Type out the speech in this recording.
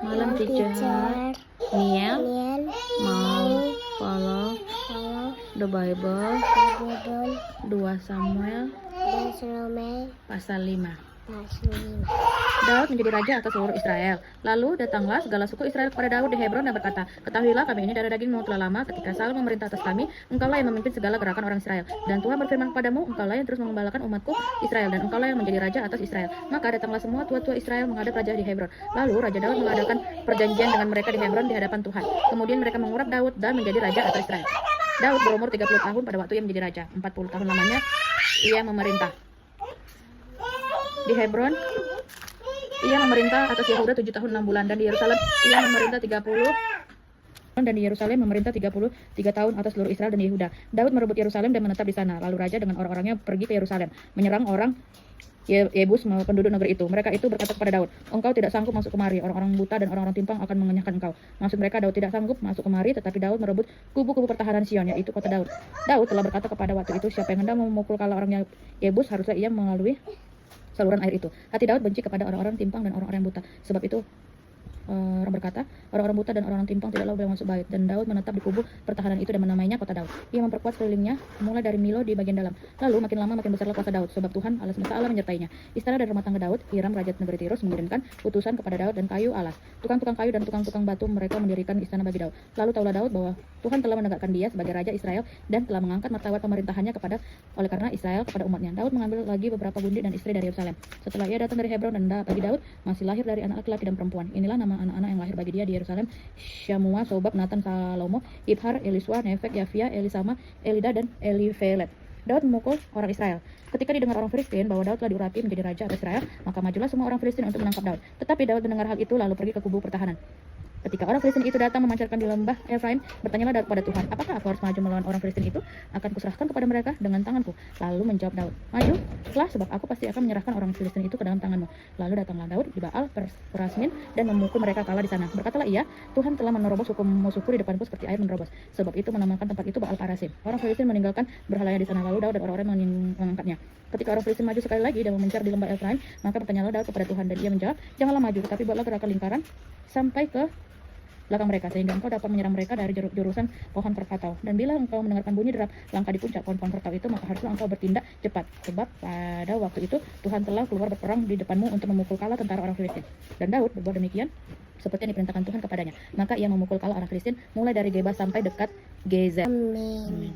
Malam teacher. Niel mau follow the Bible 2 Samuel pasal 5. Daud menjadi raja atas seluruh Israel. Lalu datanglah segala suku Israel kepada Daud di Hebron dan berkata, ketahuilah kami ini darah dagingmu telah lama ketika Saul memerintah atas kami, engkaulah yang memimpin segala gerakan orang Israel. Dan Tuhan berfirman kepadamu, engkaulah yang terus mengembalakan umatku Israel, dan engkaulah yang menjadi raja atas Israel. Maka datanglah semua tua-tua Israel menghadap raja di Hebron. Lalu Raja Daud mengadakan perjanjian dengan mereka di Hebron di hadapan Tuhan. Kemudian mereka mengurap Daud dan menjadi raja atas Israel. Daud berumur 30 tahun pada waktu ia menjadi raja. 40 tahun lamanya ia memerintah. Di Hebron ia memerintah atas Yehuda 7 tahun 6 bulan, dan di Yerusalem ia memerintah 33 tahun atas seluruh Israel dan Yehuda. Daud merebut Yerusalem dan menetap di sana. Lalu raja dengan orang-orangnya pergi ke Yerusalem, menyerang orang Yebus, penduduk negeri itu. Mereka itu berkata kepada Daud, engkau tidak sanggup masuk kemari, orang-orang buta dan orang-orang timpang akan mengenyahkan engkau. Maksud mereka, Daud tidak sanggup masuk kemari, tetapi Daud merebut kubu-kubu pertahanan Sion, yaitu kota Daud. Daud telah berkata kepada waktu itu, siapa yang hendak memukul kala orang Yebus, haruslah ia melalui saluran air itu. Hati Daud benci kepada orang-orang timpang dan orang-orang buta. Sebab itu orang berkata, orang-orang buta dan orang-orang timpang tidaklah boleh masuk bait. Dan Daud menetap di kubu pertahanan itu dan menamainya kota Daud. Ia memperkuat sekelilingnya mulai dari Milo di bagian dalam. Lalu makin lama makin besarlah kuasa Daud, sebab Tuhan Allah semesta alam menyertainya. Istana dan rumah tangga Daud, Hiram raja negeri Tirus mengirimkan utusan kepada Daud dan kayu alas. Tukang-tukang kayu dan tukang-tukang batu mereka mendirikan istana bagi Daud. Lalu taulah Daud bahwa Tuhan telah menegakkan dia sebagai raja Israel dan telah mengangkat martabat pemerintahannya oleh karena Israel kepada umatnya. Daud mengambil lagi beberapa bundi dan istri dari Yerusalem. Setelah ia datang dari Hebron, dan bagi Daud masih lahir dari anak laki-laki dan perempuan. Inilah nama anak-anak yang lahir bagi dia di Yerusalem: Syamua, Sobab, Natan, Salomo, Ibhar, Eliswa, Nefek, Yafia, Elisama, Elida, dan Elifelet. Daud memukul orang Israel. Ketika didengar orang Filistin bahwa Daud telah diurapi menjadi raja atas Israel, maka majulah semua orang Filistin untuk menangkap Daud. Tetapi Daud mendengar hal itu lalu pergi ke kubu pertahanan. Ketika orang Filistin itu datang memancarkan di lembah Efraim, bertanyalah Daud kepada Tuhan, apakah aku harus maju melawan orang Filistin itu? Akan kuserahkan kepada mereka dengan tanganku. Lalu menjawab Daud, majulah, sebab aku pasti akan menyerahkan orang Filistin itu ke dalam tanganmu. Lalu datanglah Daud di Baal Perasmin dan memukul mereka kalah di sana. Berkatalah ia, Tuhan telah menerobos hukum musuhku di depanku seperti air menerobos. Sebab itu menamakan tempat itu Baal Parasim. Orang Filistin meninggalkan berhalanya di sana. Lalu Daud dan orang-orang mengangkatnya. Ketika orang Filistin maju sekali lagi dan memencar di lembah Efraim, maka bertanyalah Daud kepada Tuhan, dan ia menjawab, janganlah maju, tetapi buatlah gerakan lingkaran sampai ke belakang mereka, sehingga engkau dapat menyerang mereka dari jurusan pohon perkatau. Dan bila engkau mendengarkan bunyi derap langkah di puncak pohon-pohon perkatau itu, maka haruslah engkau bertindak cepat, sebab pada waktu itu Tuhan telah keluar berperang di depanmu untuk memukul kalah tentara orang Filistin. Dan Daud berbuat demikian seperti yang diperintahkan Tuhan kepadanya. Maka ia memukul kalah orang Filistin mulai dari Geba sampai dekat Gezer. Amin.